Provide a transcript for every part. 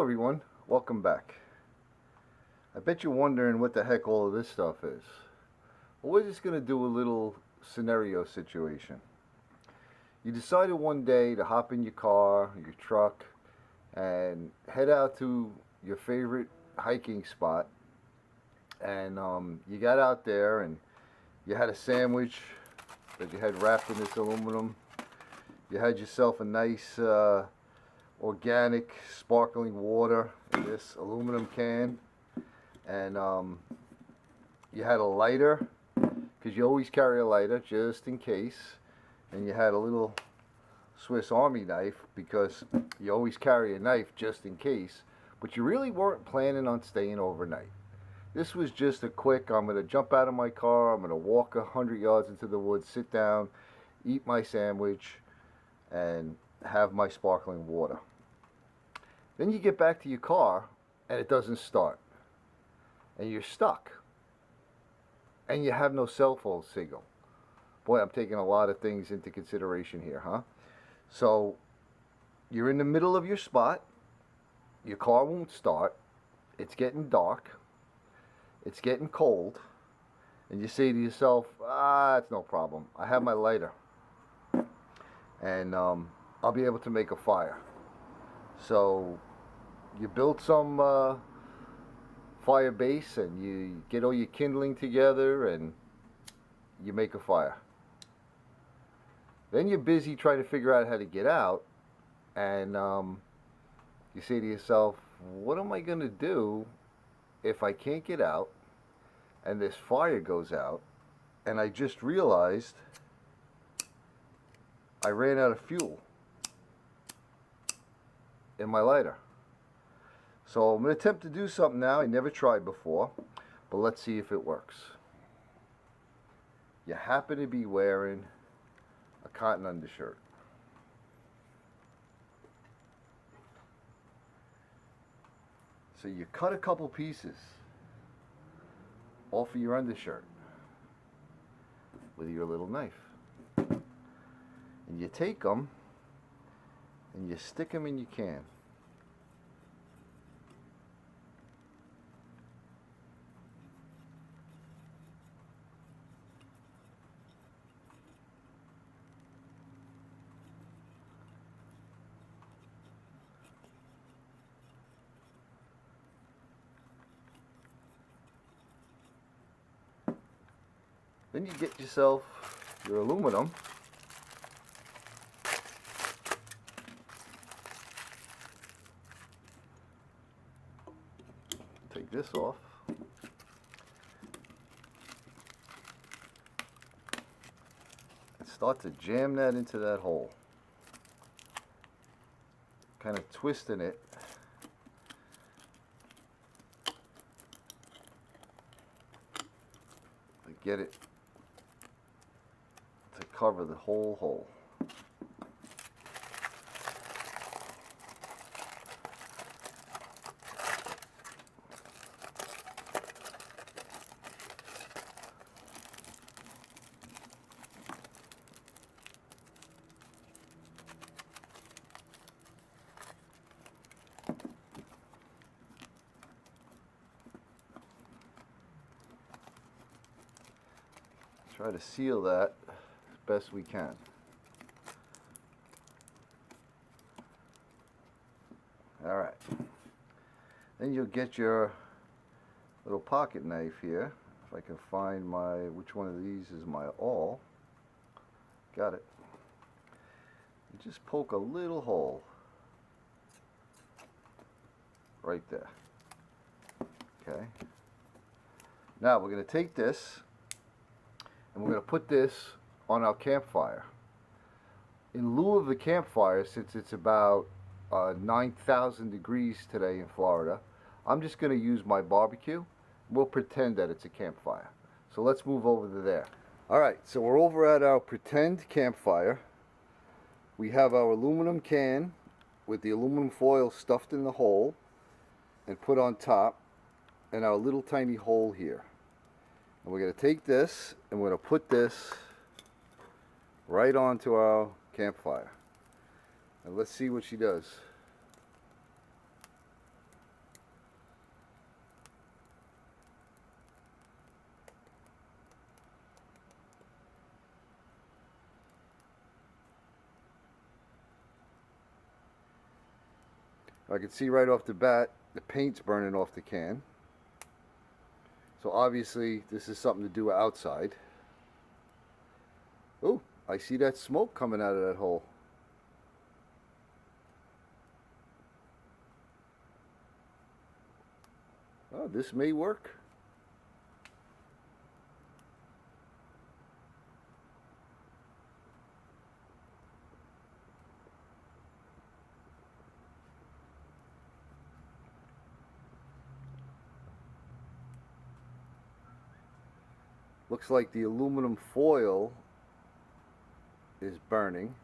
Hello everyone, welcome back. I bet you're wondering what the heck all of this stuff is. Well, we're just going to do a little scenario situation. You decided one day to hop in your car, your truck, and head out to your favorite hiking spot. And you got out there and you had a sandwich that you had wrapped in this aluminum. You had yourself a nice organic sparkling water in this aluminum can, and you had a lighter, because you always carry a lighter just in case, and you had a little Swiss Army knife because you always carry a knife just in case, but you really weren't planning on staying overnight. This was just a quick, I'm going to jump out of my car, I'm going to walk 100 yards into the woods, sit down, eat my sandwich, and have my sparkling water. Then you get back to your car and it doesn't start. And you're stuck. And you have no cell phone signal. Boy, I'm taking a lot of things into consideration here, huh? So you're in the middle of your spot. Your car won't start. It's getting dark. It's getting cold. And you say to yourself, it's no problem. I have my lighter. And I'll be able to make a fire. So you build some fire base and you get all your kindling together and you make a fire. Then you're busy trying to figure out how to get out, and you say to yourself, what am I going to do if I can't get out and this fire goes out? And I just realized I ran out of fuel in my lighter. So I'm going to attempt to do something now I never tried before, but let's see if it works. You happen to be wearing a cotton undershirt. So you cut a couple pieces off of your undershirt with your little knife. And you take them and you stick them in your can. Then you get yourself your aluminum. Take this off. And start to jam that into that hole. Kind of twisting it. To get it to cover the whole hole. Try to seal that as best we can. Alright. Then you'll get your little pocket knife here. If I can find which one of these is my awl. Got it. You just poke a little hole right there. Okay. Now we're going to take this and we're going to put this on our campfire. In lieu of the campfire, since it's about 9,000 degrees today in Florida, I'm just going to use my barbecue. We'll pretend that it's a campfire. So let's move over to there. Alright, so we're over at our pretend campfire. We have our aluminum can with the aluminum foil stuffed in the hole and put on top, and our little tiny hole here. And we're going to take this and we're going to put this right onto our campfire. And let's see what she does. I can see right off the bat the paint's burning off the can. So obviously this is something to do outside. Oh, I see that smoke coming out of that hole. Oh, this may work. Looks like the aluminum foil is burning.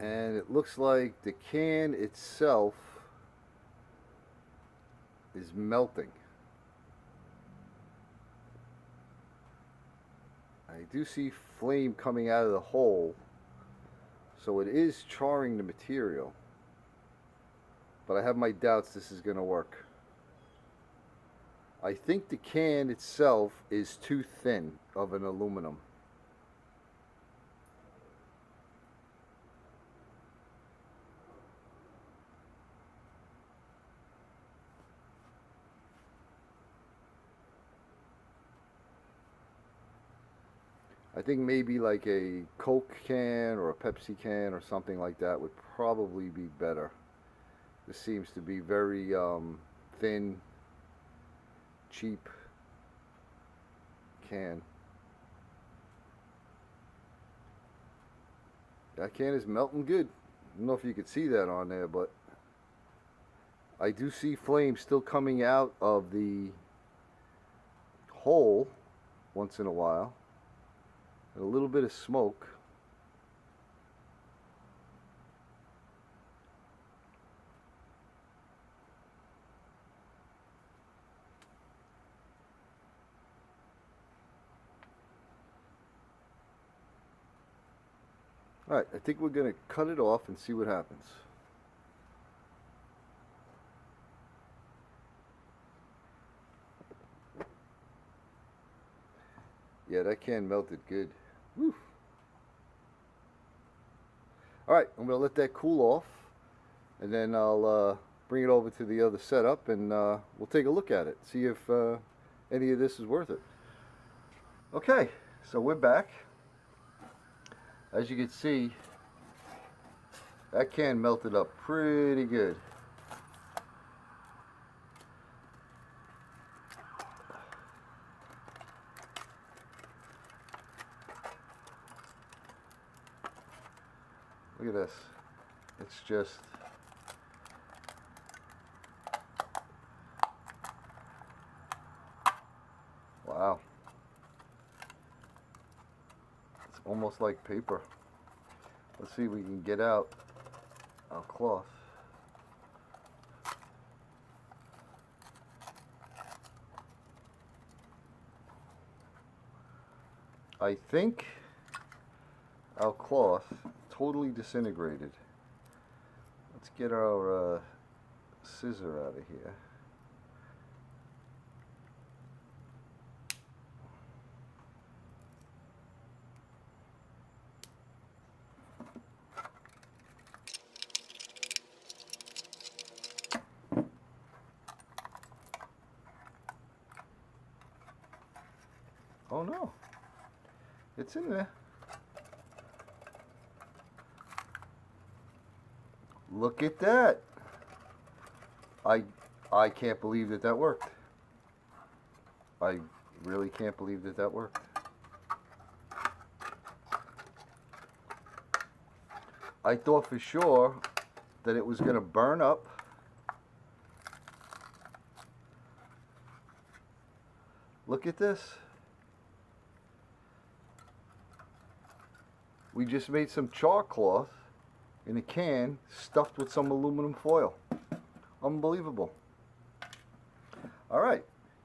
And it looks like the can itself is melting. I do see flame coming out of the hole, so it is charring the material, but I have my doubts this is going to work. I think the can itself is too thin of an aluminum. I think maybe like a Coke can or a Pepsi can or something like that would probably be better. This seems to be very thin, cheap can. That can is melting good. I don't know if you could see that on there, but I do see flames still coming out of the hole once in a while. And a little bit of smoke. Alright, I think we're going to cut it off and see what happens. Yeah, that can melted good. Woo. Alright, I'm going to let that cool off, and then I'll bring it over to the other setup, and we'll take a look at it, see if any of this is worth it. Okay, so we're back. As you can see, that can melted up pretty good. Look at this. It's just wow. It's almost like paper. Let's see if we can get out our cloth. I think our cloth totally disintegrated. Let's get our scissor out of here. Oh no, it's in there. Look at that. I can't believe that that worked. I really can't believe that that worked. I thought for sure that it was going to burn up. Look at this. We just made some char cloth in a can stuffed with some aluminum foil. Unbelievable. All right,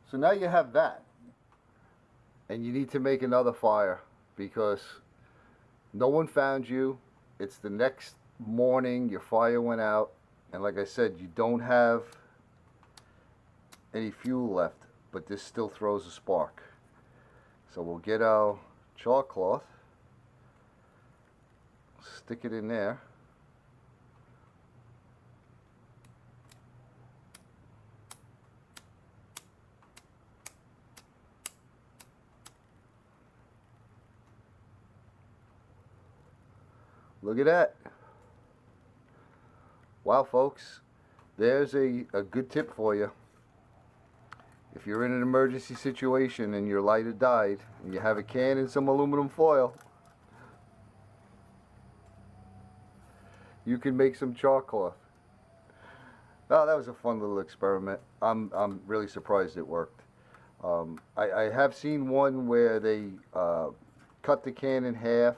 so now you have that, and you need to make another fire because no one found you. It's the next morning, your fire went out, and like I said, you don't have any fuel left, but this still throws a spark. So we'll get our chalk cloth, stick it in there. Look at that. Wow, folks, there's a good tip for you. If you're in an emergency situation and your lighter died and you have a can and some aluminum foil, you can make some chalk cloth. Oh, that was a fun little experiment. I'm really surprised it worked. I have seen one where they cut the can in half,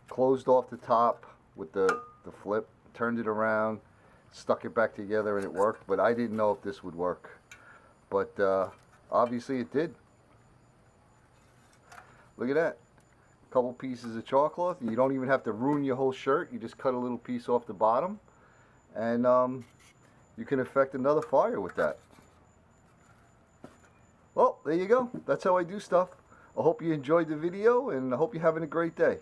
closed off the top with the flip, turned it around, stuck it back together, and it worked. But I didn't know if this would work. But obviously it did. Look at that. A couple pieces of chalk cloth. You don't even have to ruin your whole shirt. You just cut a little piece off the bottom, and you can affect another fire with that. Well, there you go. That's how I do stuff. I hope you enjoyed the video, and I hope you're having a great day.